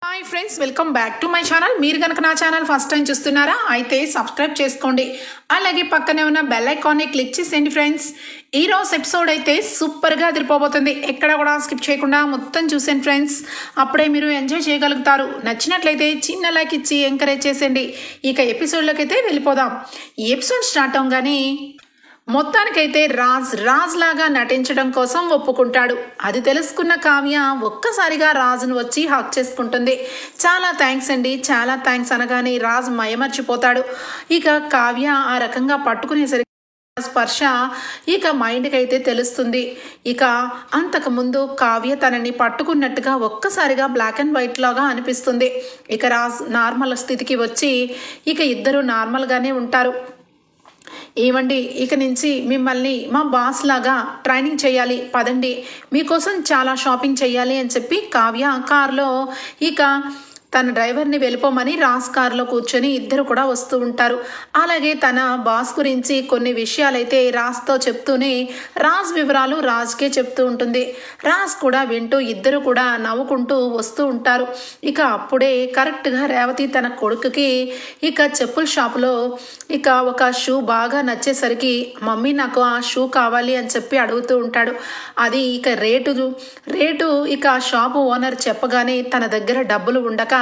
Hi friends, welcome back to my channel. మీరు కనుక నా ఛానల్ ఫస్ట్ టైం చూస్తున్నారా అయితే సబ్స్క్రైబ్ చేసుకోండి. అలాగే పక్కనే ఉన్న బెల్ ఐకాన్ని క్లిక్ చేసేయండి ఫ్రెండ్స్. ఈరోజు ఎపిసోడ్ అయితే సూపర్గా అదిరిపోబోతుంది. ఎక్కడ కూడా స్కిప్ చేయకుండా మొత్తం చూసేయండి ఫ్రెండ్స్. అప్పుడే మీరు ఎంజాయ్ చేయగలుగుతారు. నచ్చినట్లయితే చిన్న లైక్ ఇచ్చి ఎంకరేజ్ చేసేయండి. ఇక ఎపిసోడ్లోకి అయితే వెళ్ళిపోదాం. ఈ ఎపిసోడ్ స్టార్ట్ అవగానే మొత్తానికైతే రాజ్ లాగా నటించడం కోసం ఒప్పుకుంటాడు. అది తెలుసుకున్న కావ్య ఒక్కసారిగా రాజును వచ్చి హక్ చేసుకుంటుంది. చాలా థ్యాంక్స్ అండి, చాలా థ్యాంక్స్ అనగానే రాజు మయమర్చిపోతాడు. ఇక కావ్య ఆ రకంగా పట్టుకునేసరికి స్పర్శ ఇక మైండ్కి అయితే తెలుస్తుంది. ఇక అంతకుముందు కావ్య తనని పట్టుకున్నట్టుగా ఒక్కసారిగా బ్లాక్ అండ్ వైట్ లాగా అనిపిస్తుంది. ఇక రాజ్ నార్మల్ స్థితికి వచ్చి ఇక ఇద్దరు నార్మల్గానే ఉంటారు. ఏమండి, ఇక నుంచి మిమ్మల్ని మా బాస్ లాగా ట్రైనింగ్ చేయాలి, పదండి, మీకోసం చాలా షాపింగ్ చేయాలి అని చెప్పి కావ్య కారులో ఇక తన డ్రైవర్ని వెళ్ళిపోమని రాజ్ కారులో కూర్చొని ఇద్దరు కూడా వస్తూ ఉంటారు. అలాగే తన బాస్ గురించి కొన్ని విషయాలైతే రాజ్తో చెప్తూనే రాజ్ వివరాలు రాజ్కే చెప్తూ ఉంటుంది. రాజ్ కూడా వింటూ ఇద్దరు కూడా నవ్వుకుంటూ వస్తూ ఉంటారు. ఇక అప్పుడే కరెక్ట్గా రేవతి తన కొడుకుకి ఇక చెప్పుల షాపులో ఇక ఒక షూ బాగా నచ్చేసరికి మమ్మీ నాకు ఆ షూ కావాలి అని చెప్పి అడుగుతూ ఉంటాడు. అది ఇక రేటు ఇక షాపు ఓనర్ చెప్పగానే తన దగ్గర డబ్బులు ఉండక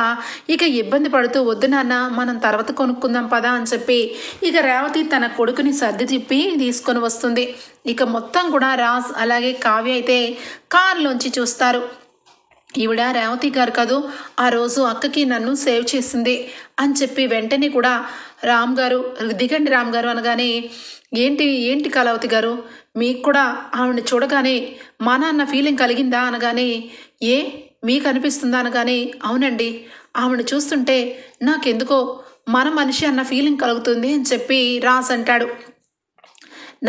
ఇక ఇబ్బంది పడుతూ వద్దు నాన్న, మనం తర్వాత కొనుక్కుందాం పదా అని చెప్పి ఇక రేవతి తన కొడుకుని సర్ది తిప్పి తీసుకొని వస్తుంది. ఇక మొత్తం కూడా రాజ్ అలాగే కావ్య అయితే కారులోంచి చూస్తారు. ఈవిడ రేవతి గారు కాదు, ఆ రోజు అక్కకి నన్ను సేవ్ చేసింది అని చెప్పి వెంటనే కూడా రామ్ గారు దిగండి రామ్ గారు అనగానే ఏంటి కళావతి గారు, మీకు కూడా ఆవిడని చూడగానే మా నాన్న ఫీలింగ్ కలిగిందా అనగానే మీకు అనిపిస్తుందా అనగానే అవునండి, ఆవిడని చూస్తుంటే నాకెందుకో మన మనిషి అన్న ఫీలింగ్ కలుగుతుంది అని చెప్పి రాజ్ అంటాడు.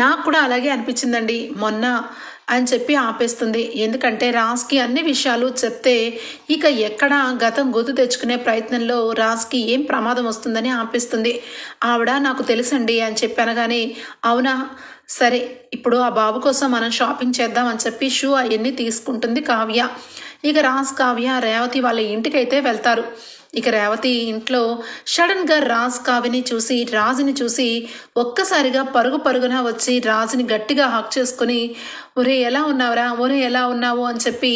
నాకు కూడా అలాగే అనిపించిందండి మొన్న అని చెప్పి ఆపేస్తుంది. ఎందుకంటే రాజ్కి అన్ని విషయాలు చెప్తే ఇక ఎక్కడ గతం గుర్తు తెచ్చుకునే ప్రయత్నంలో రాజ్కి ఏం ప్రమాదం వస్తుందని ఆపేస్తుంది. ఆవిడ నాకు తెలుసండి అని చెప్పి అనగానే అవునా సరే, ఇప్పుడు ఆ బాబు కోసం మనం షాపింగ్ చేద్దాం అని చెప్పి షూ అవన్నీ తీసుకుంటుంది కావ్య. ఇక రాజ్ కావ్య రేవతి వాళ్ళ ఇంటికైతే వెళ్తారు. ఇక రేవతి ఇంట్లో సడన్గా రాజుని చూసి ఒక్కసారిగా పరుగున వచ్చి రాజుని గట్టిగా హక్ చేసుకుని ఒరే ఎలా ఉన్నావురా, ఒరే ఎలా ఉన్నావు అని చెప్పి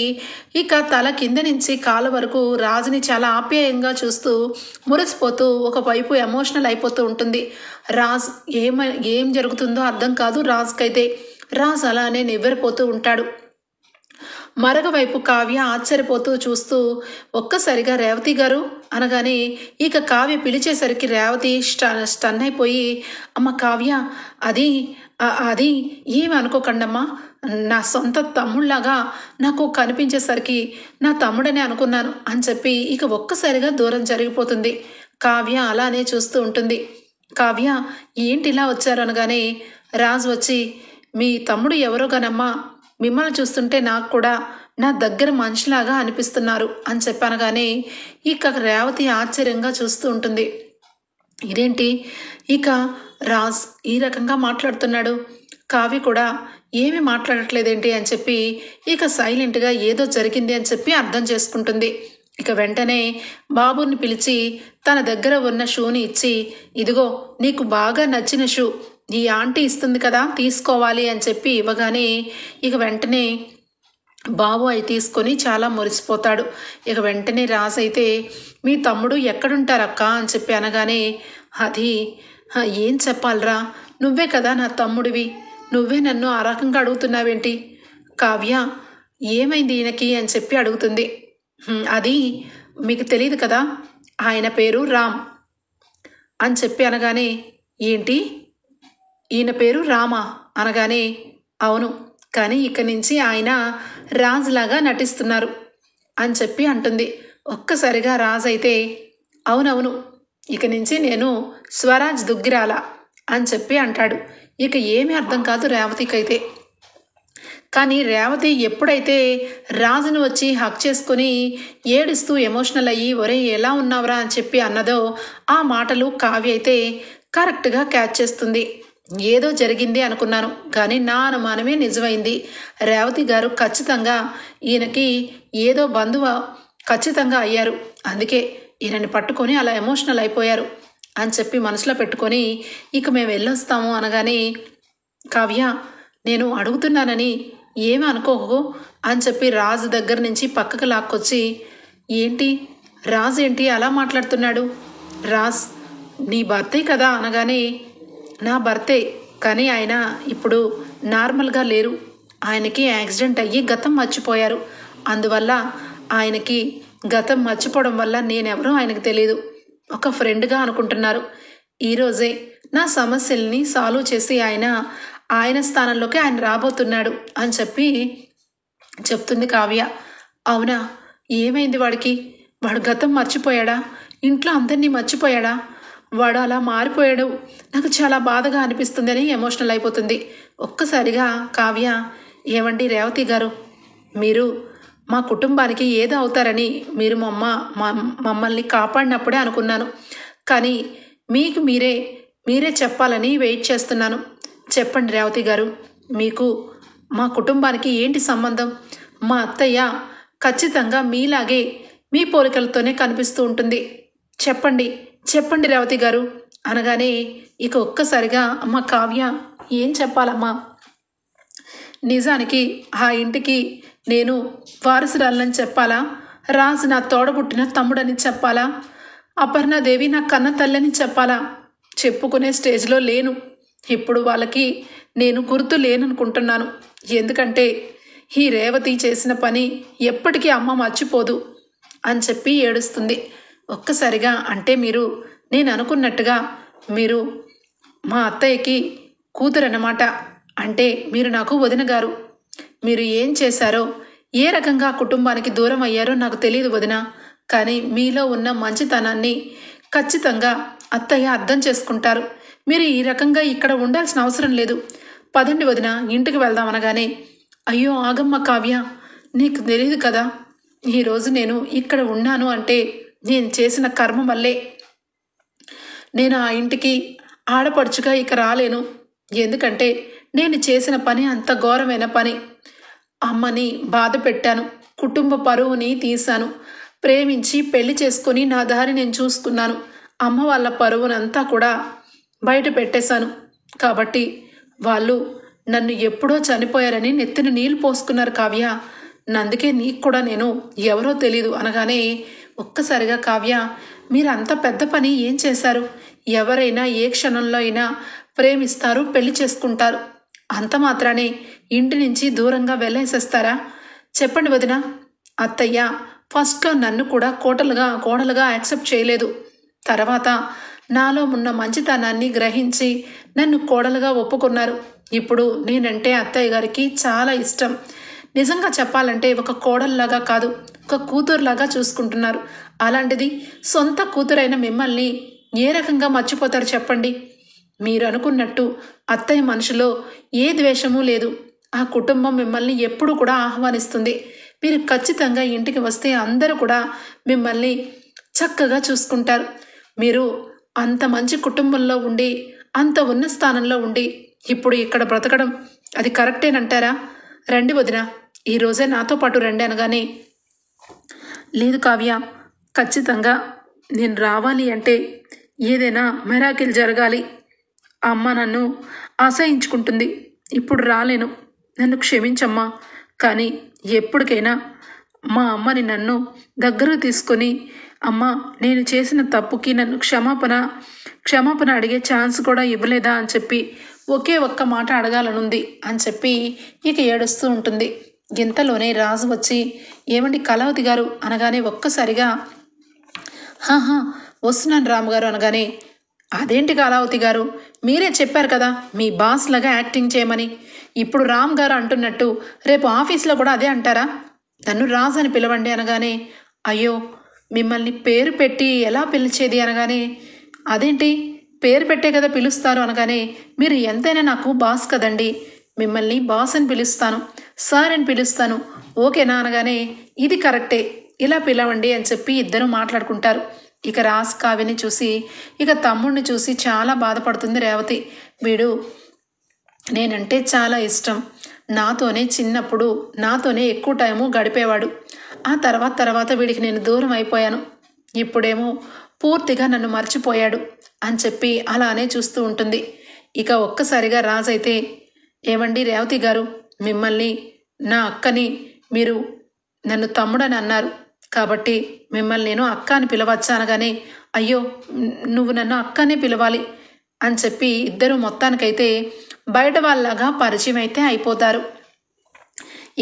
ఇక తల కింద నుంచి కాళ్ళ వరకు రాజుని చాలా ఆప్యాయంగా చూస్తూ మురిసిపోతూ ఒకవైపు ఎమోషనల్ అయిపోతూ ఉంటుంది. రాజ్ ఏం జరుగుతుందో అర్థం కాదు రాజ్కైతే. రాజ్ అలానే నివ్వెరపోతూ ఉంటాడు. మరొకవైపు కావ్య ఆశ్చర్యపోతూ చూస్తూ ఒక్కసారిగా రేవతి గారు అనగానే ఇక కావ్య పిలిచేసరికి రేవతి స్టన్ అయిపోయి అమ్మ కావ్య అది ఏమి అనుకోకండమ్మా, నా సొంత తమ్ముళ్లాగా నాకు కనిపించేసరికి నా తమ్ముడని అనుకున్నాను అని చెప్పి ఇక ఒక్కసారిగా దూరం జరిగిపోతుంది. కావ్య అలానే చూస్తూ ఉంటుంది. కావ్య ఏంటి ఇలా వచ్చారు అనగానే రాజు వచ్చి మీ తమ్ముడు ఎవరో గానమ్మా, మిమ్మల్ని చూస్తుంటే నాకు కూడా నా దగ్గర మనిషిలాగా అనిపిస్తున్నారు అని చెప్పనగానే ఇక రేవతి ఆశ్చర్యంగా చూస్తూ ఉంటుంది. ఇదేంటి ఇక రాజ్ ఈ రకంగా మాట్లాడుతున్నాడు, కావ్య కూడా ఏమి మాట్లాడట్లేదేంటి అని చెప్పి ఇక సైలెంట్గా ఏదో జరిగింది అని చెప్పి అర్థం చేసుకుంటుంది. ఇక వెంటనే బాబుని పిలిచి తన దగ్గర ఉన్న షూని ఇచ్చి ఇదిగో నీకు బాగా నచ్చిన షూ ఈ ఆంటీ ఇస్తుంది కదా, తీసుకోవాలి అని చెప్పి ఇవ్వగానే ఇక వెంటనే బాబు అవి తీసుకొని చాలా మురిసిపోతాడు. ఇక వెంటనే రాజు అయితే మీ తమ్ముడు ఎక్కడుంటారక్క అని చెప్పి అనగానే అది ఏం చెప్పాలరా, నువ్వే కదా నా తమ్ముడివి, నువ్వే నన్ను ఆ రకంగా అడుగుతున్నావేంటి, కావ్య ఏమైంది ఈయనకి అని చెప్పి అడుగుతుంది. అది మీకు తెలియదు కదా, ఆయన పేరు రామ్ అని చెప్పి అనగానే ఏంటి ఈయన పేరు రామా అనగానే అవును, కానీ ఇక్కడి నుంచి ఆయన రాజులాగా నటిస్తున్నారు అని చెప్పి అంటుంది. ఒక్కసారిగా రాజు అయితే అవునవును, ఇక నుంచి నేను స్వరాజ్ దుగ్గిరాల అని చెప్పి అంటాడు. ఇక ఏమీ అర్థం కాదు రేవతికైతే. కానీ రేవతి ఎప్పుడైతే రాజును వచ్చి హక్ చేసుకుని ఏడుస్తూ ఎమోషనల్ అయ్యి ఒరే ఎలా ఉన్నావురా అని చెప్పి అన్నదో ఆ మాటలు కావ్య అయితే కరెక్ట్గా క్యాచ్ చేస్తుంది. ఏదో జరిగింది అనుకున్నాను, కానీ నా అనుమానమే నిజమైంది. రేవతి గారు ఖచ్చితంగా ఈయనకి ఏదో బంధువు ఖచ్చితంగా అయ్యారు. అందుకే ఈయనని పట్టుకొని అలా ఎమోషనల్ అయిపోయారు అని చెప్పి మనసులో పెట్టుకొని ఇక మేము వెళ్ళొస్తాము అనగానే, కావ్య నేను అడుగుతున్నానని ఏమీ అనుకోకు అని చెప్పి రాజు దగ్గర నుంచి పక్కకు లాక్కొచ్చి, ఏంటి రాజు ఏంటి అలా మాట్లాడుతున్నాడు, రాజ్ నీ భర్తే కదా అనగానే, నా భర్తే కానీ ఆయన ఇప్పుడు నార్మల్గా లేరు, ఆయనకి యాక్సిడెంట్ అయ్యి గతం మర్చిపోయారు, అందువల్ల ఆయనకి గతం మర్చిపోవడం వల్ల నేనెవరో ఆయనకు తెలియదు, ఒక ఫ్రెండ్గా అనుకుంటున్నారు. ఈరోజే నా సమస్యల్ని సాల్వ్ చేసి ఆయన స్థానంలోకి ఆయన రాబోతున్నాడు అని చెప్పి చెప్తుంది కావ్య. అవునా, ఏమైంది వాడికి? వాడు గతం మర్చిపోయాడా? ఇంట్లో అందరినీ మర్చిపోయాడా? వాడు అలా మారిపోయాడు, నాకు చాలా బాధగా అనిపిస్తుంది అని ఎమోషనల్ అయిపోతుంది. ఒక్కసారిగా కావ్య, ఏమండి రేవతి గారు, మీరు మా కుటుంబానికి ఏదో అవుతారని మీరు మమ్మల్ని కాపాడినప్పుడే అనుకున్నాను, కానీ మీకు మీరే చెప్పాలని వెయిట్ చేస్తున్నాను. చెప్పండి రేవతి గారు, మీకు మా కుటుంబానికి ఏంటి సంబంధం? మా అత్తయ్య ఖచ్చితంగా మీలాగే మీ పోలికలతోనే కనిపిస్తూ ఉంటుంది, చెప్పండి రేవతి గారు అనగానే ఇక ఒక్కసారిగా అమ్మ కావ్య, ఏం చెప్పాలమ్మా? నిజానికి ఆ ఇంటికి నేను వారసురాలని చెప్పాలా? రాజు నా తోడబుట్టిన తమ్ముడని చెప్పాలా? అపర్ణాదేవి నా కన్న తల్లని చెప్పాలా? చెప్పుకునే స్టేజ్లో లేను. ఇప్పుడు వాళ్ళకి నేను గుర్తు లేననుకుంటున్నాను. ఎందుకంటే ఈ రేవతి చేసిన పని ఎప్పటికీ అమ్మ మర్చిపోదు అని చెప్పి ఏడుస్తుంది. ఒక్కసారిగా, అంటే నేను అనుకున్నట్టుగా మీరు మా అత్తయ్యకి కూతురు అన్నమాట. అంటే మీరు నాకు వదిన గారు. మీరు ఏం చేశారో, ఏ రకంగా కుటుంబానికి దూరం అయ్యారో నాకు తెలియదు వదిన, కానీ మీలో ఉన్న మంచితనాన్ని ఖచ్చితంగా అత్తయ్య అర్థం చేసుకుంటారు. మీరు ఈ రకంగా ఇక్కడ ఉండాల్సిన అవసరం లేదు, పదండి వదిన ఇంటికి వెళ్దాం అనగానే, అయ్యో ఆగమ్మ కావ్య, నీకు తెలియదు కదా, ఈరోజు నేను ఇక్కడ ఉన్నాను అంటే నేను చేసిన కర్మ వల్లే. నేను ఆ ఇంటికి ఆడపడుచుగా ఇక రాలేను, ఎందుకంటే నేను చేసిన పని అంత ఘోరమైన పని. అమ్మని బాధ పెట్టాను, కుటుంబ పరువుని తీశాను, ప్రేమించి పెళ్లి చేసుకుని నా దారి నేను చూసుకున్నాను, అమ్మ వాళ్ళ పరువునంతా కూడా బయట పెట్టేశాను. కాబట్టి వాళ్ళు నన్ను ఎప్పుడో చనిపోయారని నెత్తిన నీళ్ళు పోసుకున్నారు కావ్య, అందుకే నీకు కూడా నేను ఎవరో తెలీదు అనగానే, ఒక్కసారిగా కావ్య, మీరు అంత పెద్ద పని ఏం చేశారు? ఎవరైనా ఏ క్షణంలో అయినా ప్రేమిస్తారు, పెళ్లి చేసుకుంటారు, అంత మాత్రానే ఇంటి నుంచి దూరంగా వెళ్ళేసేస్తారా? చెప్పండి వదిన. అత్తయ్య ఫస్ట్లో నన్ను కూడా కోడలుగా యాక్సెప్ట్ చేయలేదు, తర్వాత నాలో ఉన్న మంచితనాన్ని గ్రహించి నన్ను కోడలుగా ఒప్పుకున్నారు. ఇప్పుడు నేనంటే అత్తయ్య గారికి చాలా ఇష్టం. నిజంగా చెప్పాలంటే ఒక కోడల్లాగా కాదు, ఒక కూతురులాగా చూసుకుంటున్నారు. అలాంటిది సొంత కూతురైన మిమ్మల్ని ఏ రకంగా మర్చిపోతారు చెప్పండి? మీరు అనుకున్నట్టు అత్తయ్య మనసులో ఏ ద్వేషమూ లేదు. ఆ కుటుంబం మిమ్మల్ని ఎప్పుడు కూడా ఆహ్వానిస్తుంది. మీరు ఖచ్చితంగా ఇంటికి వస్తే అందరూ కూడా మిమ్మల్ని చక్కగా చూసుకుంటారు. మీరు అంత మంచి కుటుంబంలో ఉండి, అంత ఉన్న స్థానంలో ఉండి ఇప్పుడు ఇక్కడ బ్రతకడం అది కరెక్టేనంటారా? రండి వదిన, ఈరోజే నాతో పాటు రండి అనగానే, లేదు కావ్య, ఖచ్చితంగా నేను రావాలి అంటే ఏదైనా మిరాకిల్ జరగాలి. అమ్మ నన్ను ఆశయించుకుంటుంది, ఇప్పుడు రాలేను, నన్ను క్షమించమ్మా. కానీ ఎప్పటికైనా మా అమ్మని నన్ను దగ్గర తీసుకొని, అమ్మ నేను చేసిన తప్పుకి నన్ను క్షమాపణ అడిగే ఛాన్స్ కూడా ఇవ్వలేదా అని చెప్పి ఒకే ఒక్క మాట అడగాలనుంది అని చెప్పి ఇక ఏడుస్తూ ఉంటుంది. ఇంతలోనే రాజు వచ్చి, ఏమండి కళావతి గారు అనగానే ఒక్కసారిగా, హాహా వస్తున్నాను రాముగారు అనగానే, అదేంటి కళావతి గారు, మీరే చెప్పారు కదా మీ బాస్ లాగా యాక్టింగ్ చేయమని, ఇప్పుడు రామ్ గారు అంటున్నట్టు రేపు ఆఫీస్లో కూడా అదే అంటారా? నన్ను రాజు అని పిలవండి అనగానే, అయ్యో మిమ్మల్ని పేరు పెట్టి ఎలా పిలిచేది అనగానే, అదేంటి పేరు పెట్టే కదా పిలుస్తారు అనగానే, మీరు ఎంతైనా నాకు బాస్ కదండి, మిమ్మల్ని బాస్ అని పిలుస్తాను, సార్ అని పిలుస్తాను, ఓకేనా అనగానే, ఇది కరెక్టే, ఇలా పిలవండి అని చెప్పి ఇద్దరు మాట్లాడుకుంటారు. ఇక రాజ్ కావ్యని చూసి, ఇక తమ్ముడిని చూసి చాలా బాధపడుతుంది రేవతి. వీడు నేనంటే చాలా ఇష్టం, నాతోనే చిన్నప్పుడు నాతోనే ఎక్కువ టైము గడిపేవాడు, ఆ తర్వాత వీడికి నేను దూరం అయిపోయాను, ఇప్పుడేమో పూర్తిగా నన్ను మర్చిపోయాడు అని చెప్పి అలానే చూస్తూ ఉంటుంది. ఇక ఒక్కసారిగా రాజైతే, ఏమండి రేవతి గారు, మిమ్మల్ని నా అక్కని మీరు నన్ను తమ్ముడని అన్నారు కాబట్టి మిమ్మల్ని నేను అక్క అని పిలవచ్చు అనగానే, అయ్యో నువ్వు నన్ను అక్కనే పిలవాలి అని చెప్పి ఇద్దరు మొత్తానికైతే బయట వాళ్ళలాగా పరిచయం అయితే అయిపోతారు.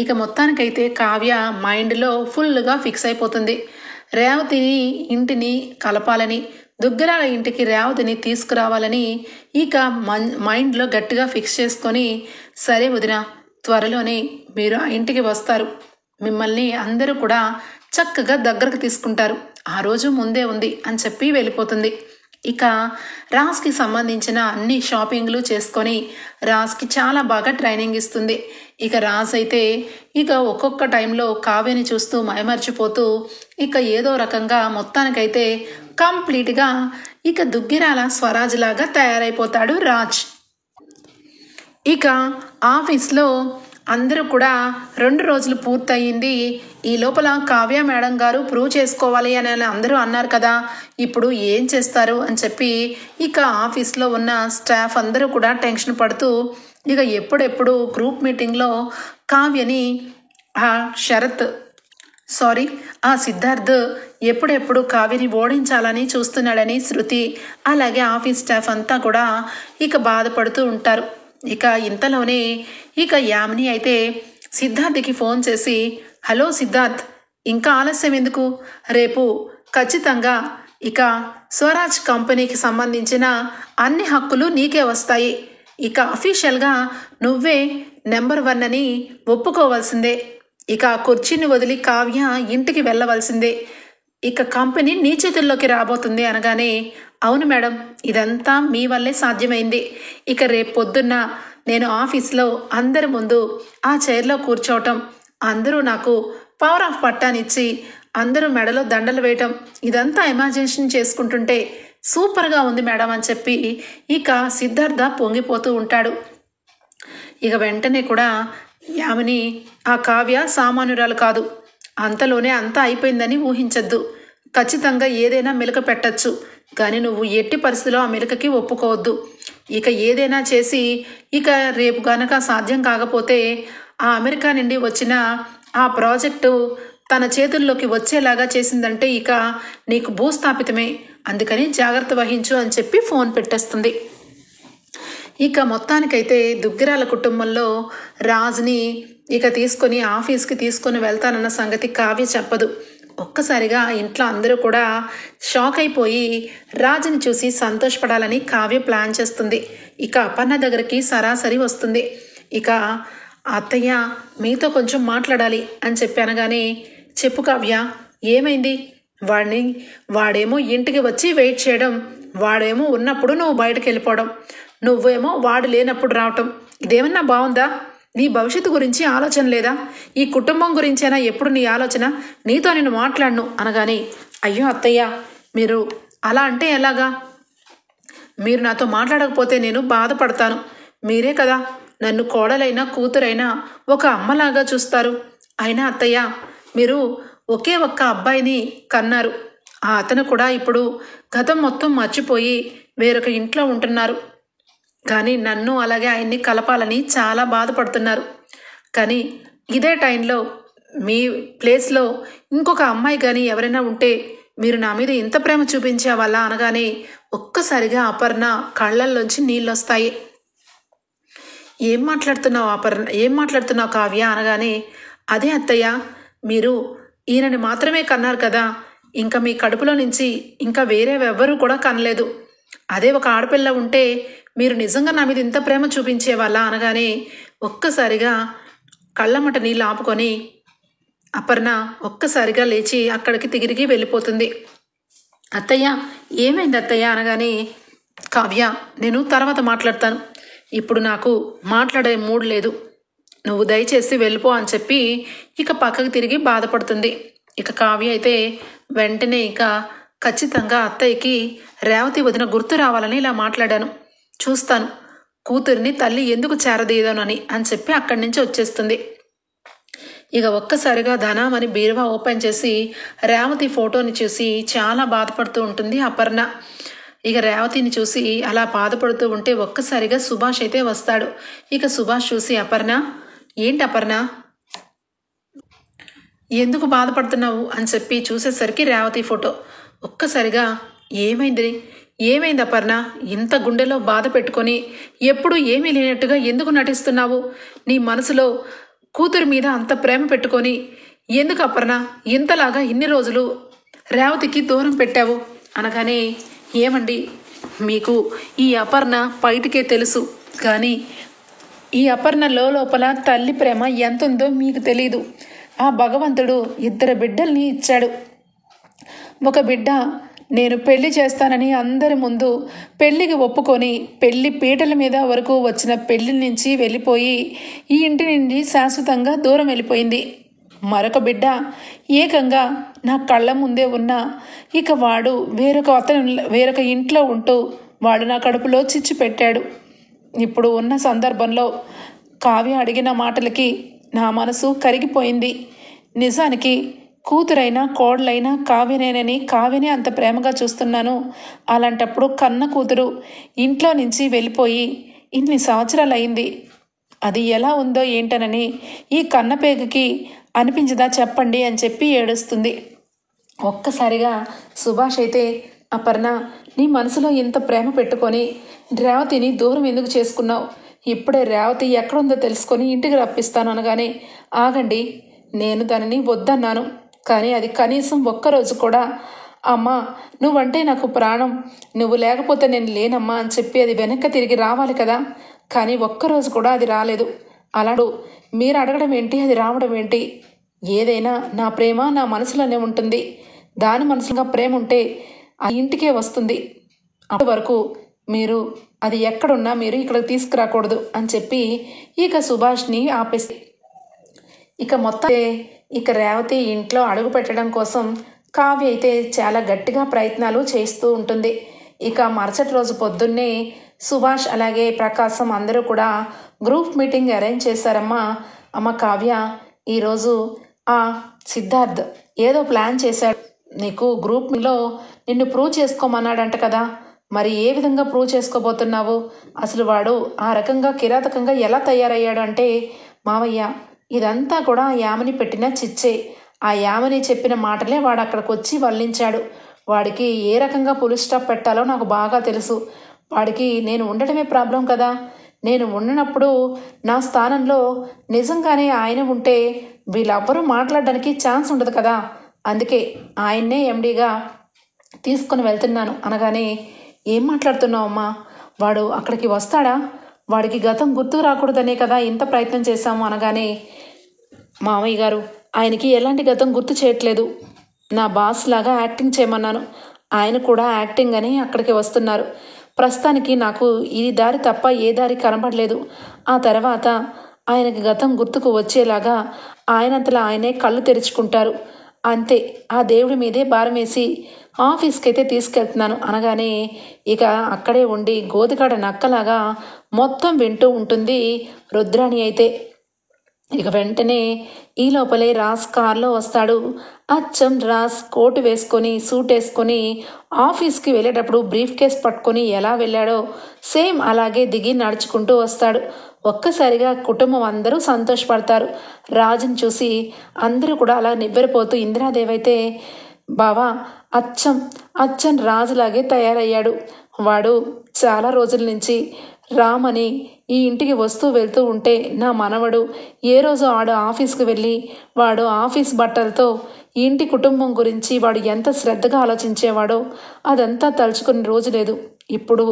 ఇక మొత్తానికైతే కావ్య మైండ్లో ఫుల్గా ఫిక్స్ అయిపోతుంది. రేవతిని ఇంటిని కలపాలని, దుగ్గరాల ఇంటికి రేవతిని తీసుకురావాలని ఇక మైండ్లో గట్టిగా ఫిక్స్ చేసుకొని, సరే వదిన, త్వరలోనే మీరు ఆ ఇంటికి వస్తారు, మిమ్మల్ని అందరూ కూడా చక్కగా దగ్గరకు తీసుకుంటారు, ఆ రోజు ముందే ఉంది అని చెప్పి వెళ్ళిపోతుంది. ఇక రాజ్కి సంబంధించిన అన్ని షాపింగ్లు చేసుకొని రాజ్కి చాలా బాగా ట్రైనింగ్ ఇస్తుంది. ఇక రాజ్ అయితే ఇక ఒక్కొక్క టైంలో కావ్యని చూస్తూ మైమర్చిపోతూ ఇక ఏదో రకంగా మొత్తానికైతే కంప్లీట్గా ఇక దుగ్గిరాల స్వరాజ్ లాగా తయారైపోతాడు రాజ్. ఇక ఆఫీస్లో అందరూ కూడా 2 రోజులు పూర్తయింది. ఈ లోపల కావ్య మేడం గారు ప్రూవ్ చేసుకోవాలి అని అందరూ అన్నారు కదా, ఇప్పుడు ఏం చేస్తారు అని చెప్పి ఇక ఆఫీస్లో ఉన్న స్టాఫ్ అందరూ కూడా టెన్షన్ పడుతూ ఇక ఎప్పుడెప్పుడు గ్రూప్ మీటింగ్లో కావ్యని ఆ సిద్ధార్థ్ ఎప్పుడెప్పుడు కావ్యని ఓడించాలని చూస్తున్నాడని శృతి అలాగే ఆఫీస్ స్టాఫ్ అంతా కూడా ఇక బాధపడుతూ ఉంటారు. ఇక ఇంతలోనే ఇక యామిని అయితే సిద్ధార్థ్కి ఫోన్ చేసి, హలో సిద్ధార్థ్, ఇంకా ఆలస్యం ఎందుకు, రేపు ఖచ్చితంగా ఇక స్వరాజ్ కంపెనీకి సంబంధించిన అన్ని హక్కులు నీకే వస్తాయి, ఇక అఫీషియల్గా నువ్వే నెంబర్ 1 అని ఒప్పుకోవాల్సిందే, ఇక కుర్చీని వదిలి కావ్య ఇంటికి వెళ్ళవలసిందే, ఇక కంపెనీ నీ చేతుల్లోకి రాబోతుంది అనగానే, అవును మేడం, ఇదంతా మీ వల్లే సాధ్యమైంది, ఇక రేపు పొద్దున్న నేను ఆఫీస్లో అందరి ముందు ఆ చైర్లో కూర్చోవటం, అందరూ నాకు పవర్ ఆఫ్ పట్టానిచ్చి అందరూ మెడలో దండలు వేయటం, ఇదంతా ఇమాజినేషన్ చేసుకుంటుంటే సూపర్గా ఉంది మేడం అని చెప్పి ఇక సిద్ధార్థ పొంగిపోతూ ఉంటాడు. ఇక వెంటనే కూడా యామిని, ఆ కావ్య సామాన్యురాలు కాదు, అంతలోనే అంతా అయిపోయిందని ఊహించద్దు, ఖచ్చితంగా ఏదైనా మెలక పెట్టచ్చు, కానీ నువ్వు ఎట్టి పరిస్థితిలో ఆ మెలకకి ఒప్పుకోవద్దు, ఇక ఏదైనా చేసి ఇక రేపు గనక సాధ్యం కాకపోతే ఆ అమెరికా నుండి వచ్చిన ఆ ప్రాజెక్టు తన చేతుల్లోకి వచ్చేలాగా చేసిందంటే ఇక నీకు భూస్థాపితమే, అందుకని జాగ్రత్త వహించు అని చెప్పి ఫోన్ పెట్టేస్తుంది. ఇక మొత్తానికైతే దుగ్గిరాల కుటుంబంలో రాజ్ని ఇక తీసుకొని ఆఫీస్కి తీసుకొని వెళ్తానన్న సంగతి కావ్య చెప్పదు. ఒక్కసారిగా ఇంట్లో అందరూ కూడా షాక్ అయిపోయి రాజుని చూసి సంతోషపడాలని కావ్య ప్లాన్ చేస్తుంది. ఇక అపర్ణ దగ్గరికి సరాసరి వస్తుంది. ఇక అత్తయ్య మీతో కొంచెం మాట్లాడాలి అని చెప్పానగానే, చెప్పు కావ్య, ఏమైంది, వాడేమో ఇంటికి వచ్చి వెయిట్ చేయడం, వాడేమో ఉన్నప్పుడు నువ్వు బయటకు వెళ్ళిపోవడం, నువ్వేమో వాడు లేనప్పుడు రావటం, ఇదేమన్నా బాగుందా, నీ భవిష్యత్తు గురించి ఆలోచన లేదా, ఈ కుటుంబం గురించైనా ఎప్పుడు నీ ఆలోచన, నీతో నేను మాట్లాడను అనగానే, అయ్యో అత్తయ్య మీరు అలా అంటే ఎలాగా, మీరు నాతో మాట్లాడకపోతే నేను బాధపడతాను, మీరే కదా నన్ను కోడలైనా కూతురైనా ఒక అమ్మలాగా చూస్తారు, అయినా అత్తయ్య మీరు ఒకే ఒక్క అబ్బాయిని కన్నారు, ఆ అతను కూడా ఇప్పుడు గతం మొత్తం మర్చిపోయి వేరొక ఇంట్లో ఉంటున్నారు, కానీ నన్ను అలాగే ఆయన్ని కలపాలని చాలా బాధపడుతున్నారు, కానీ ఇదే టైంలో మీ ప్లేస్లో ఇంకొక అమ్మాయి కానీ ఎవరైనా ఉంటే మీరు నా మీద ఇంత ప్రేమ చూపించేవాళ్ళ అనగానే ఒక్కసారిగా అపర్ణ కళ్ళల్లోంచి నీళ్ళు వస్తాయి. ఏం మాట్లాడుతున్నావు అపర్ణ, ఏం మాట్లాడుతున్నావు కావ్య అనగానే, అదే అత్తయ్య, మీరు ఈయనని మాత్రమే కన్నారు కదా, ఇంకా మీ కడుపులో నుంచి ఇంకా వేరేవెవ్వరూ కూడా కనలేదు, అదే ఒక ఆడపిల్ల ఉంటే మీరు నిజంగా నా మీద ఇంత ప్రేమ చూపించేవాళ్ళ అనగానే ఒక్కసారిగా కళ్ళమట నీళ్ళు ఆపుకొని అపర్ణ ఒక్కసారిగా లేచి అక్కడికి తిరిగి వెళ్ళిపోతుంది. అత్తయ్య ఏమైంది అత్తయ్య అనగానే, కావ్య నేను తర్వాత మాట్లాడతాను, ఇప్పుడు నాకు మాట్లాడే మూడ్ లేదు, నువ్వు దయచేసి వెళ్ళిపో అని చెప్పి ఇక పక్కకు తిరిగి బాధపడుతుంది. ఇక కావ్య అయితే వెంటనే ఇక ఖచ్చితంగా అత్తయ్యకి రేవతి వదిన గుర్తు రావాలని ఇలా మాట్లాడాను, చూస్తాను కూతురిని తల్లి ఎందుకు చేరదీయదనని అని చెప్పి అక్కడి నుంచి వచ్చేస్తుంది. ఇక ఒక్కసారిగా ధనామని బీరువా ఓపెన్ చేసి రేవతి ఫోటోని చూసి చాలా బాధపడుతూ ఉంటుంది అపర్ణ. ఇక రేవతిని చూసి అలా బాధపడుతూ ఉంటే ఒక్కసారిగా సుభాష్ అయితే వస్తాడు. ఇక సుభాష్ చూసి అపర్ణ, ఏంటి అపర్ణ, ఎందుకు బాధపడుతున్నావు అని చెప్పి చూసేసరికి రేవతి ఫోటో. ఒక్కసారిగా ఏమైంది అపర్ణ, ఇంత గుండెలో బాధ పెట్టుకొని ఎప్పుడు ఏమీ లేనట్టుగా ఎందుకు నటిస్తున్నావు? నీ మనసులో కూతురి మీద అంత ప్రేమ పెట్టుకొని ఎందుకు అపర్ణ ఇంతలాగా ఇన్ని రోజులు రేవతికి దూరం పెట్టావు అనగానే, ఏమండి, మీకు ఈ అపర్ణ బయటికే తెలుసు, కానీ ఈ అపర్ణ లోపల తల్లి ప్రేమ ఎంత ఉందో మీకు తెలీదు. ఆ భగవంతుడు 2 బిడ్డల్ని ఇచ్చాడు. ఒక బిడ్డ నేను పెళ్లి చేస్తానని అందరి ముందు పెళ్లికి ఒప్పుకొని పెళ్లి పీటల మీద వరకు వచ్చిన పెళ్లి నుంచి వెళ్ళిపోయి ఈ ఇంటి నుండి శాశ్వతంగా దూరం వెళ్ళిపోయింది. మరొక బిడ్డ ఏకంగా నా కళ్ళ ముందే ఉన్నా ఇక వాడు వేరొక ఇంట్లో ఉంటూ వాడు నా కడుపులో చిచ్చు పెట్టాడు. ఇప్పుడు ఉన్న సందర్భంలో కావ్య అడిగిన మాటలకి నా మనసు కరిగిపోయింది. నిజానికి కూతురైనా కోడలైనా కావ్యనేనని కావ్యనే అంత ప్రేమగా చూస్తున్నాను. అలాంటప్పుడు కన్న కూతురు ఇంట్లో నుంచి వెళ్ళిపోయి ఇన్ని సంవత్సరాలు అయింది. అది ఎలా ఉందో ఏంటనని ఈ కన్నపేగకి అనిపించదా చెప్పండి అని చెప్పి ఏడుస్తుంది. ఒక్కసారిగా సుభాష్ అయితే, అపర్ణ, నీ మనసులో ఇంత ప్రేమ పెట్టుకొని రేవతిని దూరం ఎందుకు చేసుకున్నావు? ఇప్పుడే రేవతి ఎక్కడుందో తెలుసుకొని ఇంటికి రప్పిస్తాను అనగానే, ఆగండి, నేను తనని వద్దన్నాను, కానీ అది కనీసం ఒక్కరోజు కూడా అమ్మా నువ్వంటే నాకు ప్రాణం, నువ్వు లేకపోతే నేను లేనమ్మా అని చెప్పి అది వెనక్కి తిరిగి రావాలి కదా, కానీ ఒక్కరోజు కూడా అది రాలేదు. అలాడు మీరు అడగడం ఏంటి, అది రావడం ఏంటి? ఏదైనా నా ప్రేమ నా మనసులోనే ఉంటుంది. దాని మనసుగా ప్రేమ ఉంటే ఆ ఇంటికే వస్తుంది. అప్పటి వరకు మీరు అది ఎక్కడున్నా మీరు ఇక్కడికి తీసుకురాకూడదు అని చెప్పి ఇక సుభాష్ని ఆపేసి ఇక రేవతి ఇంట్లో అడుగు పెట్టడం కోసం కావ్య అయితే చాలా గట్టిగా ప్రయత్నాలు చేస్తూ ఉంటుంది. ఇక మరుసటి రోజు పొద్దున్నే సుభాష్ అలాగే ప్రకాశం అందరూ కూడా గ్రూప్ మీటింగ్ అరేంజ్ చేశారమ్మా. అమ్మ కావ్య, ఈరోజు ఆ సిద్ధార్థ్ ఏదో ప్లాన్ చేశాడు, నీకు గ్రూప్లో నిన్ను ప్రూవ్ చేసుకోమన్నాడంట కదా, మరి ఏ విధంగా ప్రూవ్ చేసుకోబోతున్నావు? అసలు వాడు ఆ రకంగా కిరాతకంగా ఎలా తయారయ్యాడు అంటే, మావయ్య ఇదంతా కూడా యామిని పెట్టిన చిచ్చే. ఆ యామిని చెప్పిన మాటలే వాడు అక్కడికి వచ్చి వల్లించాడు. వాడికి ఏ రకంగా ఫుల్ స్టాప్ పెట్టాలో నాకు బాగా తెలుసు. వాడికి నేను ఉండటమే ప్రాబ్లం కదా. నేను ఉన్నప్పుడు నా స్థానంలో నిజంగానే ఆయన ఉంటే వీళ్ళెవ్వరూ మాట్లాడడానికి ఛాన్స్ ఉండదు కదా. అందుకే ఆయన్నే ఎండీగా తీసుకొని వెళ్తున్నాను అనగానే, ఏం మాట్లాడుతున్నావు అమ్మా? వాడు అక్కడికి వస్తాడా? వాడికి గతం గుర్తు రాకూడదనే కదా ఇంత ప్రయత్నం చేశాము అనగానే, మామయ్య గారు ఆయనకి ఎలాంటి గతం గుర్తు చేయట్లేదు. నా బాస్ లాగా యాక్టింగ్ చేయమన్నాను, ఆయన కూడా యాక్టింగ్ అని అక్కడికి వస్తున్నారు. ప్రస్తుతానికి నాకు ఈ దారి తప్ప ఏ దారి కనబడలేదు. ఆ తర్వాత ఆయనకి గతం గుర్తుకు వచ్చేలాగా ఆయనంతలా ఆయనే కళ్ళు తెరుచుకుంటారు. అంతే, ఆ దేవుడి మీదే భారం వేసి ఆఫీస్కి అయితే తీసుకెళ్తున్నాను అనగానే ఇక అక్కడే ఉండి గోతికాడ నక్కలాగా మొత్తం వింటూ ఉంటుంది రుద్రాణి అయితే. ఇక వెంటనే ఈ లోపలే రాజ్ కార్లో వస్తాడు. అచ్చం రాజ్ కోటు వేసుకొని సూట్ వేసుకొని ఆఫీస్కి వెళ్ళేటప్పుడు బ్రీఫ్ కేస్ పట్టుకొని ఎలా వెళ్ళాడో సేమ్ అలాగే దిగి నడుచుకుంటూ వస్తాడు. ఒక్కసారిగా కుటుంబం అందరూ సంతోషపడతారు. రాజుని చూసి అందరూ కూడా అలా నివ్వెరపోతూ, ఇందిరాదేవి అయితే, బావా అచ్చం రాజులాగే తయారయ్యాడు. వాడు చాలా రోజుల నుంచి రామని ఈ ఇంటికి వస్తూ వెళ్తూ ఉంటే నా మనవడు ఏ రోజు ఆడు ఆఫీస్కి వెళ్ళి వాడు ఆఫీస్ బట్టలతో ఇంటి కుటుంబం గురించి వాడు ఎంత శ్రద్ధగా ఆలోచించేవాడో అదంతా తలుచుకునే రోజు లేదు. ఇప్పుడు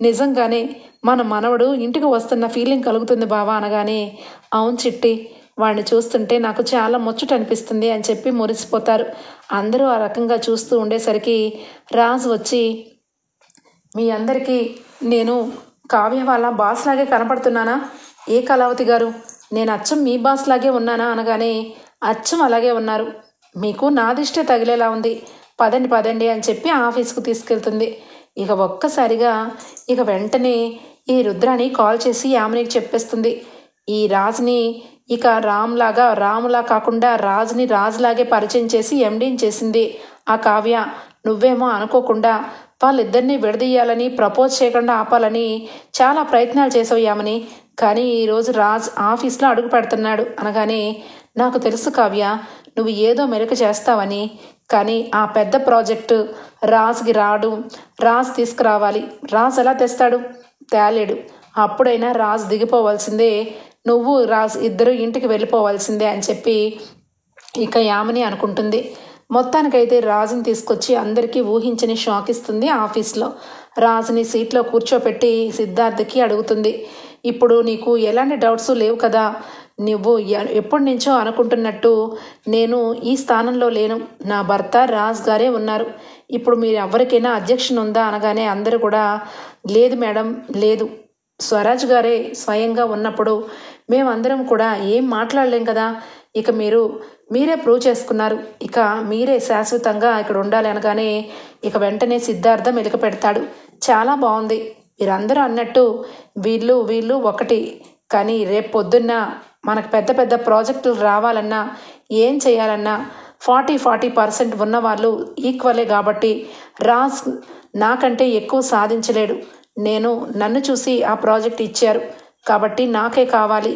నిజంగానే మన మనవడు ఇంటికి వస్తున్న ఫీలింగ్ కలుగుతుంది బావా అనగానే, అవును చిట్టి, వాడిని చూస్తుంటే నాకు చాలా ముచ్చట అనిపిస్తుంది అని చెప్పి మురిసిపోతారు. అందరూ ఆ రకంగా చూస్తూ ఉండేసరికి రాజు వచ్చి, మీ అందరికీ నేను కావ్య వాళ్ళ బాస్ లాగే కనపడుతున్నానా? ఏ కళావతి గారు, నేను అచ్చం మీ బాస్ లాగే ఉన్నానా అనగానే, అచ్చం అలాగే ఉన్నారు, మీకు నాదిష్టే తగిలేలా ఉంది, పదండి అని చెప్పి ఆఫీస్కు తీసుకెళ్తుంది. ఇక ఒక్కసారిగా ఇక వెంటనే ఈ రుద్రాని కాల్ చేసి యామినికి చెప్పేస్తుంది, ఈ రాజుని ఇక రాములా కాకుండా రాజుని రాజులాగే పరిచయం చేసి ఎండీని చేసింది ఆ కావ్య. నువ్వేమో అనుకోకుండా వాళ్ళిద్దరినీ విడదీయాలని, ప్రపోజ్ చేయకుండా ఆపాలని చాలా ప్రయత్నాలు చేసావు యామిని. కానీ ఈరోజు రాజ్ ఆఫీస్లో అడుగు పెడుతున్నాడు అనగానే నాకు తెలుసు కావ్య, నువ్వు ఏదో మెరుక చేస్తావని. కానీ ఆ పెద్ద ప్రాజెక్టు రాజ్కి రాడు, రాజ్ తీసుకురావాలి. రాజ్ ఎలా తెస్తాడు? తేలేడు. అప్పుడైనా రాజ్ దిగిపోవాల్సిందే, నువ్వు రాజ్ ఇద్దరు ఇంటికి వెళ్ళిపోవాల్సిందే అని చెప్పి ఇక యామిని అనుకుంటుంది. మొత్తానికైతే రాజుని తీసుకొచ్చి అందరికీ ఊహించని షాక్ ఇస్తుంది ఆఫీస్లో. రాజుని సీట్లో కూర్చోపెట్టి సిద్ధార్థకి అడుగుతుంది, ఇప్పుడు నీకు ఎలాంటి డౌట్స్ లేవు కదా? నువ్వు ఎప్పటి నుంచో అనుకుంటున్నట్టు నేను ఈ స్థానంలో లేను, నా భర్త రాజ్ గారే ఉన్నారు. ఇప్పుడు మీరు ఎవరికైనా అబ్జెక్షన్ ఉందా అనగానే అందరూ కూడా లేదు మేడం, లేదు, స్వరాజ్ గారే స్వయంగా ఉన్నప్పుడు మేమందరం కూడా ఏం మాట్లాడలేం కదా. ఇక మీరే ప్రూవ్ చేసుకున్నారు, ఇక మీరే శాశ్వతంగా ఇక్కడ ఉండాలి అనగానే ఇక వెంటనే సిద్ధార్థ మెలిక పెడతాడు. చాలా బాగుంది, మీరందరూ అన్నట్టు వీళ్ళు ఒకటి. కానీ రేపు పొద్దున్న మనకు పెద్ద పెద్ద ప్రాజెక్టులు రావాలన్నా ఏం చేయాలన్నా 40% ఉన్నవాళ్ళు ఈక్వలే కాబట్టి రాజ్ నాకంటే ఎక్కువ సాధించలేడు. నన్ను చూసి ఆ ప్రాజెక్ట్ ఇచ్చారు కాబట్టి నాకే కావాలి,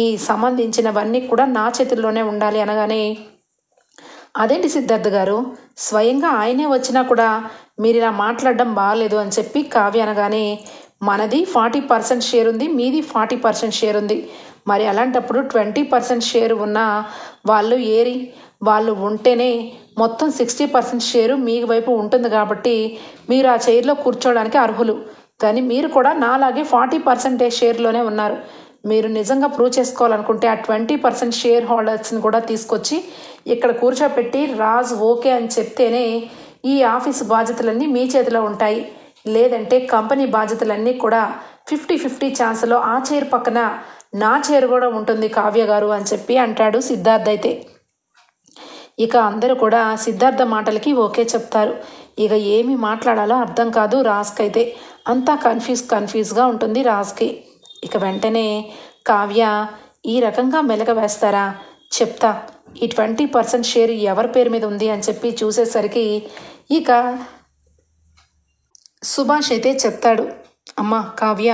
ఈ సంబంధించినవన్నీ కూడా నా చేతుల్లోనే ఉండాలి అనగానే అదేంటి సిద్ధార్థ్ గారు, స్వయంగా ఆయనే వచ్చినా కూడా మీరు ఇలా మాట్లాడడం బాగాలేదు అని చెప్పి కావ్య అనగానే మనది 40% షేర్ ఉంది, మీది 40% షేర్ ఉంది. మరి అలాంటప్పుడు 20% షేర్ ఉన్న వాళ్ళు ఉంటేనే మొత్తం 60% షేరు మీ వైపు ఉంటుంది కాబట్టి మీరు ఆ చైర్లో కూర్చోవడానికి అర్హులు. కానీ మీరు కూడా నాలాగే 40% షేర్లోనే ఉన్నారు. మీరు నిజంగా ప్రూవ్ చేసుకోవాలనుకుంటే ఆ 20% షేర్ హోల్డర్స్ని కూడా తీసుకొచ్చి ఇక్కడ కూర్చోపెట్టి రాజ్ ఓకే అని చెప్తేనే ఈ ఆఫీసు బాధ్యతలన్నీ మీ చేతిలో ఉంటాయి. లేదంటే కంపెనీ బాధ్యతలన్నీ కూడా 50-50 ఛాన్స్లో ఆ చైర్ పక్కన నా చైర్ కూడా ఉంటుంది కావ్య గారు అని చెప్పి అంటాడు సిద్ధార్థ్. అయితే ఇక అందరూ కూడా సిద్ధార్థ మాటలకి ఓకే చెప్తారు. ఇక ఏమి మాట్లాడాలో అర్థం కాదు రాజ్కైతే. అంతా కన్ఫ్యూజ్గా ఉంటుంది రాజ్కి. ఇక వెంటనే కావ్య ఈ రకంగా మెలక వేస్తారా, చెప్తా, ఈ 20% షేర్ ఎవరి పేరు మీద ఉంది అని చెప్పి చూసేసరికి ఇక సుభాష్ అయితే చెప్తాడు, అమ్మ కావ్య,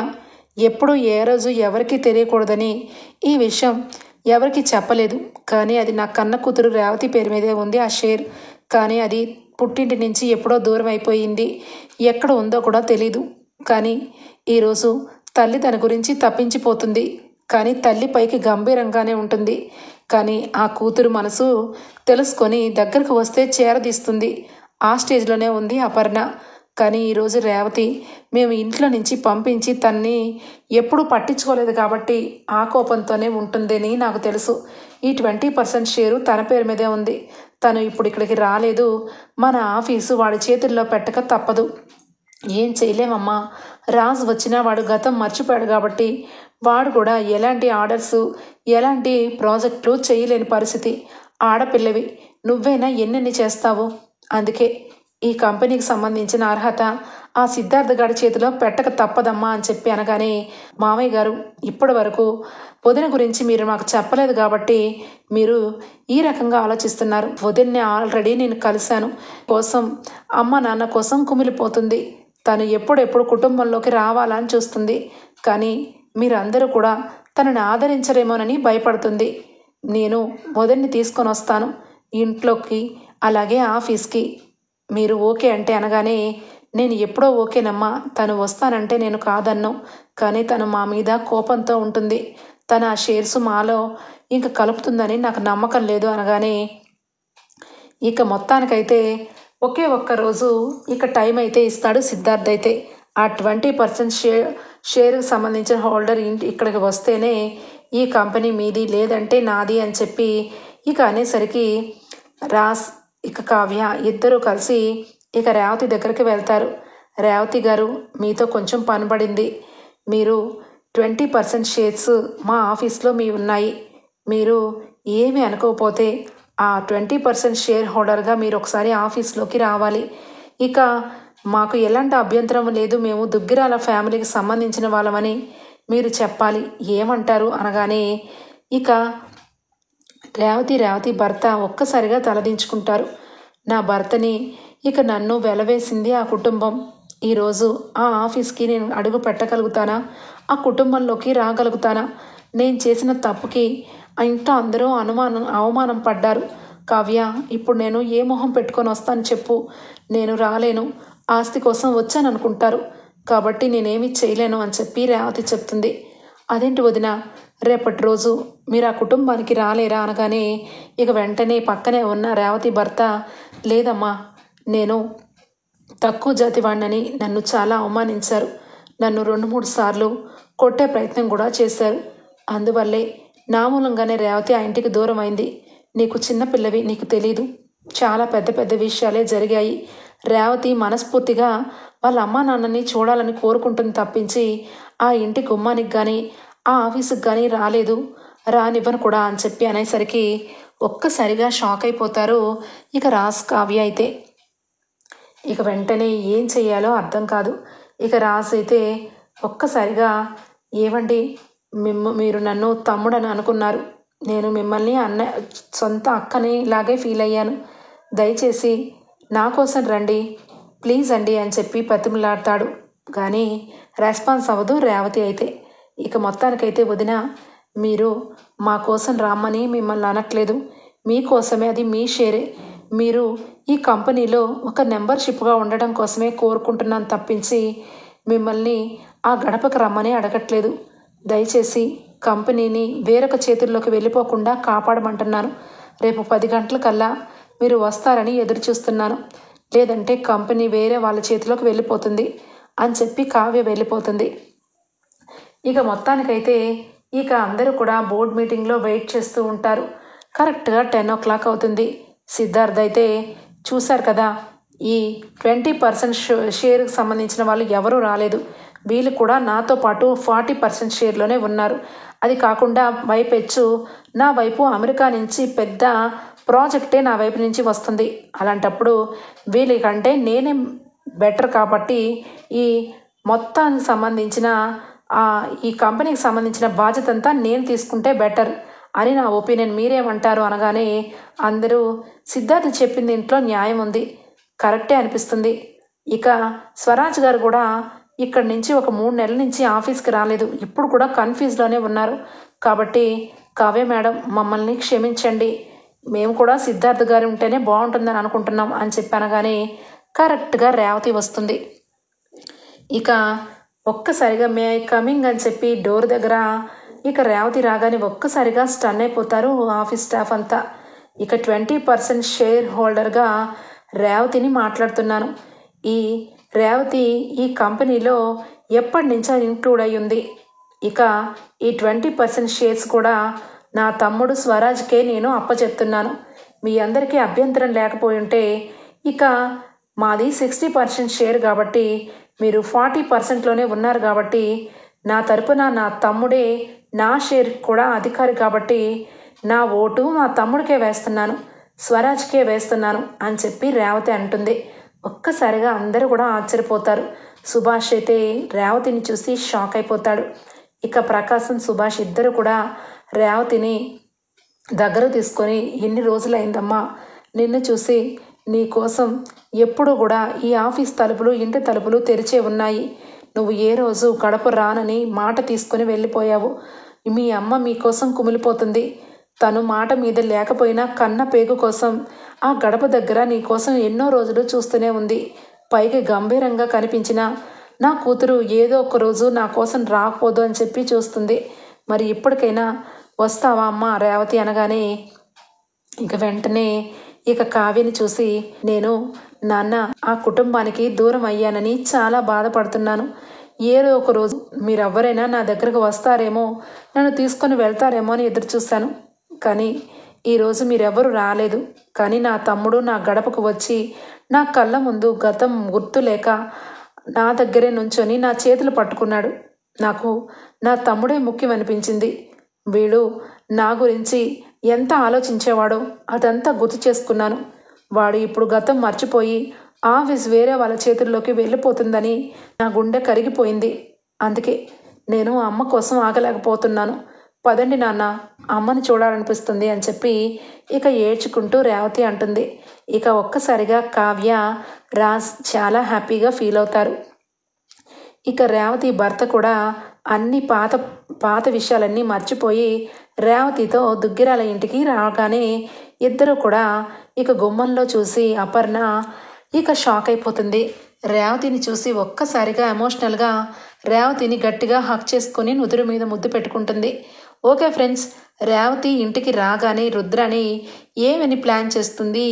ఎప్పుడు ఏ రోజు ఎవరికి తెలియకూడదని ఈ విషయం ఎవరికి చెప్పలేదు. కానీ అది నా కన్న కూతురు రేవతి పేరు మీదే ఉంది ఆ షేర్. కానీ అది పుట్టింటి నుంచి ఎప్పుడో దూరం అయిపోయింది, ఎక్కడ ఉందో కూడా తెలీదు. కానీ ఈరోజు తల్లి తన గురించి తప్పించిపోతుంది. కానీ తల్లి పైకి గంభీరంగానే ఉంటుంది. కానీ ఆ కూతురు మనసు తెలుసుకొని దగ్గరకు వస్తే చేరదీస్తుంది. ఆ స్టేజ్లోనే ఉంది అపర్ణ. కానీ ఈరోజు రేవతి మేము ఇంట్లో నుంచి పంపించి తన్ని ఎప్పుడూ పట్టించుకోలేదు కాబట్టి ఆ కోపంతోనే ఉంటుందని నాకు తెలుసు. ఈ 20% షేరు తన పేరు మీదే ఉంది. తను ఇప్పుడు ఇక్కడికి రాలేదు, మన ఆఫీసు వాడి చేతుల్లో పెట్టక తప్పదు. ఏం చేయలేమమ్మా, రాజు వచ్చినా వాడు గతం మర్చిపోయాడు కాబట్టి వాడు కూడా ఎలాంటి ఆర్డర్సు ఎలాంటి ప్రాజెక్టులు చేయలేని పరిస్థితి. ఆడపిల్లవి, నువ్వైనా ఎన్నెన్ని చేస్తావు? అందుకే ఈ కంపెనీకి సంబంధించిన అర్హత ఆ సిద్ధార్థ గారి చేతిలో పెట్టక తప్పదమ్మా అని చెప్పి అనగానే, మామయ్య గారు, ఇప్పటి వరకు వదిన గురించి మీరు మాకు చెప్పలేదు కాబట్టి మీరు ఈ రకంగా ఆలోచిస్తున్నారు. వదిన్ని ఆల్రెడీ నేను కలిశాను, కోసం అమ్మ నాన్న కోసం కుమిలిపోతుంది. తను ఎప్పుడెప్పుడు కుటుంబంలోకి రావాలని చూస్తుంది. కానీ మీరందరూ కూడా తనని ఆదరించరేమోనని భయపడుతుంది. నేను వదిన్ని తీసుకొని వస్తాను ఇంట్లోకి, అలాగే ఆఫీస్కి. మీరు ఓకే అంటే అనగానే, నేను ఎప్పుడో ఓకేనమ్మా, తను వస్తానంటే నేను కాదన్ను. కానీ తను మా మీద కోపంతో ఉంటుంది. తన ఆ షేర్స్ మాలో ఇంక కలుపుతుందని నాకు నమ్మకం లేదు అనగానే ఇక మొత్తానికైతే ఒకే ఒక్క రోజు ఇక టైం అయితే ఇస్తాడు సిద్ధార్థ్. అయితే ఆ 20% షేర్కి సంబంధించిన హోల్డర్ ఇక్కడికి వస్తేనే ఈ కంపెనీ మీది, లేదంటే నాది అని చెప్పి ఇక అనేసరికి రాజ్ ఇక కావ్య ఇద్దరూ కలిసి ఇక రేవతి దగ్గరికి వెళ్తారు. రేవతి గారు, మీతో కొంచెం పని పడింది. మీరు 20% షేర్స్ మా ఆఫీస్లో మీ ఉన్నాయి. మీరు ఏమీ అనుకోకపోతే ఆ 20% షేర్ హోల్డర్గా మీరు ఒకసారి ఆఫీస్లోకి రావాలి. ఇక మాకు ఎలాంటి అభ్యంతరం లేదు, మేము దుగ్గిరాల ఫ్యామిలీకి సంబంధించిన వాళ్ళమని మీరు చెప్పాలి. ఏమంటారు అనగానే ఇక రేవతి భర్త ఒక్కసారిగా తలదించుకుంటారు. నా భర్తని ఇక నన్ను వెలవేసింది ఆ కుటుంబం. ఈరోజు ఆ ఆఫీస్కి నేను అడుగు పెట్టగలుగుతానా? ఆ కుటుంబంలోకి రాగలుగుతానా? నేను చేసిన తప్పుకి ఇంట్లో అందరూ అవమానం పడ్డారు. కావ్య, ఇప్పుడు నేను ఏ మొహం పెట్టుకొని వస్తాను చెప్పు? నేను రాలేను, ఆస్తి కోసం వచ్చాను అనుకుంటారు, కాబట్టి నేనేమి చేయలేను అని చెప్పి రేవతి చెప్తుంది. అదేంటి వదిన, రేపటి రోజు మీరు ఆ కుటుంబానికి రాలేరా అనగానే ఇక వెంటనే పక్కనే ఉన్న రేవతి భర్త, లేదమ్మా, నేను తక్కువ జాతి వాడినని నన్ను చాలా అవమానించారు. నన్ను 2-3 సార్లు కొట్టే ప్రయత్నం కూడా చేశారు. అందువల్లే నా మూలంగానే రేవతి ఆ ఇంటికి దూరం అయింది. నీకు చిన్నపిల్లవి, నీకు తెలీదు. చాలా పెద్ద పెద్ద విషయాలే జరిగాయి. రేవతి మనస్ఫూర్తిగా వాళ్ళ అమ్మా నాన్నని చూడాలని కోరుకుంటుంది తప్పించి ఆ ఇంటి గుమ్మానికి కానీ ఆ ఆఫీసుకి కానీ రాలేదు, రానివ్వను కూడా అని చెప్పి అనేసరికి ఒక్కసారిగా షాక్ అయిపోతారు ఇక రాజ్, కావ్య అయితే. ఇక వెంటనే ఏం చెయ్యాలో అర్థం కాదు. ఇక రాజ్ అయితే ఒక్కసారిగా, ఏవండి, మీరు నన్ను తమ్ముడని అనుకున్నారు, నేను మిమ్మల్ని సొంత అక్కని లాగే ఫీల్ అయ్యాను. దయచేసి నా కోసం రండి, ప్లీజ్ అండి అని చెప్పి బతిమలాడతాడు. కానీ రెస్పాన్స్ అవ్వదు రేవతి అయితే. ఇక మొత్తానికైతే వదిన, మీరు మా కోసం రామ్మని మిమ్మల్ని అనట్లేదు, మీకోసమే, అది మీ షేరే. మీరు ఈ కంపెనీలో ఒక మెంబర్షిప్గా ఉండడం కోసమే కోరుకుంటున్నాను తప్పించి మిమ్మల్ని ఆ గడపకు రమ్మని అడగట్లేదు. దయచేసి కంపెనీని వేరొక చేతుల్లోకి వెళ్ళిపోకుండా కాపాడమంటున్నాను. రేపు 10 గంటలకల్లా మీరు వస్తారని ఎదురు చూస్తున్నాను, లేదంటే కంపెనీ వేరే వాళ్ళ చేతిలోకి వెళ్ళిపోతుంది అని చెప్పి కావ్య వెళ్ళిపోతుంది. ఇక మొత్తానికైతే ఇక అందరూ కూడా బోర్డ్ మీటింగ్లో వెయిట్ చేస్తూ ఉంటారు. కరెక్ట్గా 10 o'clock అవుతుంది. సిద్ధార్థ్ అయితే, చూశారు కదా, ఈ 20% షేర్కి సంబంధించిన వాళ్ళు ఎవరూ రాలేదు, వీళ్ళు కూడా నాతో పాటు 40% షేర్లోనే ఉన్నారు. అది కాకుండా వైపెచ్చు నా వైపు అమెరికా నుంచి పెద్ద ప్రాజెక్టే నా వైపు నుంచి వస్తుంది. అలాంటప్పుడు వీళ్ళకంటే నేనే బెటర్, కాబట్టి ఈ మొత్తానికి సంబంధించిన ఈ కంపెనీకి సంబంధించిన బాధ్యత అంతా నేను తీసుకుంటే బెటర్ అని నా ఒపీనియన్, మీరేమంటారు అనగానే అందరూ, సిద్ధార్థ్ చెప్పింది ఇంట్లో న్యాయం ఉంది, కరెక్టే అనిపిస్తుంది. ఇక స్వరాజ్ గారు కూడా ఇక్కడి నుంచి ఒక 3 నెలల నుంచి ఆఫీస్కి రాలేదు, ఇప్పుడు కూడా కన్ఫ్యూజ్లోనే ఉన్నారు. కాబట్టి కావ్య మేడం, మమ్మల్ని క్షమించండి, మేము కూడా సిద్ధార్థ్ గారు ఉంటేనే బాగుంటుందని అనుకుంటున్నాం అని చెప్పనగానే కరెక్ట్గా రేవతి వస్తుంది. ఇక ఒక్కసారిగా మే కమింగ్ అని చెప్పి డోర్ దగ్గర ఇక రేవతి రాగానే ఒక్కసారిగా స్టన్ అయిపోతారు ఆఫీస్ స్టాఫ్ అంతా. ఇక 20% షేర్ హోల్డర్గా రేవతిని మాట్లాడుతున్నాను. ఈ రేవతి ఈ కంపెనీలో ఎప్పటి నుంచో ఇంక్లూడ్ అయి ఉంది. ఇక ఈ 20% షేర్స్ కూడా నా తమ్ముడు స్వరాజ్కే నేను అప్పచెప్తున్నాను. మీ అందరికీ అభ్యంతరం లేకపోయి ఉంటే ఇక మాది 60% షేర్ కాబట్టి మీరు 40%లోనే ఉన్నారు కాబట్టి నా తరపున నా తమ్ముడే నా షేర్ కూడా అధికారి కాబట్టి నా ఓటు మా తమ్ముడికే వేస్తున్నాను, స్వరాజ్కే వేస్తున్నాను అని చెప్పి రేవతి అంటుంది. ఒక్కసారిగా అందరూ కూడా ఆశ్చర్యపోతారు. సుభాష్ అయితే రేవతిని చూసి షాక్ అయిపోతాడు. ఇక ప్రకాశం, సుభాష్ ఇద్దరు కూడా రేవతిని దగ్గర తీసుకొని, ఎన్ని రోజులైందమ్మా నిన్ను చూసి, నీ కోసం ఎప్పుడు కూడా ఈ ఆఫీస్ తలుపులు, ఇంటి తలుపులు తెరిచే ఉన్నాయి. నువ్వు ఏ రోజు గడప రానని మాట తీసుకొని వెళ్ళిపోయావు. మీ అమ్మ మీకోసం కుమిలిపోతుంది. తను మాట మీద లేకపోయినా కన్న పేగు కోసం ఆ గడప దగ్గర నీ కోసం ఎన్నో రోజులు చూస్తూనే ఉంది. పైకి గంభీరంగా కనిపించిన నా కూతురు ఏదో ఒక రోజు నా కోసం రాకపోదు అని చెప్పి చూస్తుంది. మరి ఇప్పటికైనా వస్తావా అమ్మ రేవతి అనగానే ఇక వెంటనే ఇక కావ్యని చూసి, నేను నాన్న ఆ కుటుంబానికి దూరం అయ్యానని చాలా బాధపడుతున్నాను. ఏదో ఒక రోజు మీరెవ్వరైనా నా దగ్గరకు వస్తారేమో, నన్ను తీసుకొని వెళ్తారేమో అని ఎదురు చూశాను. కానీ ఈరోజు మీరెవ్వరూ రాలేదు. కానీ నా తమ్ముడు నా గడపకు వచ్చి నా కళ్ళ ముందు గతం గుర్తు లేక నా దగ్గరే నుంచొని నా చేతులు పట్టుకున్నాడు. నాకు నా తమ్ముడే ముఖ్యం అనిపించింది. వీడు నా గురించి ఎంత ఆలోచించేవాడో అదంతా గుర్తు చేసుకున్నాను. వాడు ఇప్పుడు గతం మర్చిపోయి ఆఫీస్ వేరే వాళ్ళ చేతుల్లోకి వెళ్ళిపోతుందని నా గుండె కరిగిపోయింది. అందుకే నేను అమ్మ కోసం ఆగలేకపోతున్నాను. పదండి నాన్న, అమ్మని చూడాలనిపిస్తుంది అని చెప్పి ఇక ఏడ్చుకుంటూ రేవతి అంటుంది. ఇక ఒక్కసారిగా కావ్య, రాజ్ చాలా హ్యాపీగా ఫీల్ అవుతారు. ఇక రేవతి భర్త కూడా అన్ని పాత పాత విషయాలన్నీ మర్చిపోయి రేవతితో దుగ్గిరాల ఇంటికి రాగానే ఇద్దరు కూడా ఇక గుమ్మంలో చూసి అపర్ణ ఇక షాక్ అయిపోతుంది. రేవతిని చూసి ఒక్కసారిగా ఎమోషనల్గా రేవతిని గట్టిగా హక్ చేసుకుని నుదురు మీద ముద్దు పెట్టుకుంటుంది. ఓకే ఫ్రెండ్స్, రేవతి ఇంటికి రాగానే రుద్రాని ఏమని ప్లాన్ చేస్తుంది,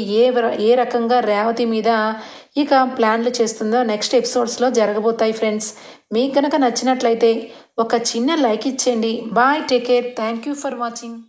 ఏ రకంగా రేవతి మీద ఇక ప్లాన్లు చేస్తుందో నెక్స్ట్ ఎపిసోడ్స్లో జరగబోతాయి ఫ్రెండ్స్. మీకు కనుక నచ్చినట్లయితే ఒక చిన్న లైక్ ఇచ్చేయండి. Bye, take care, thank you for watching.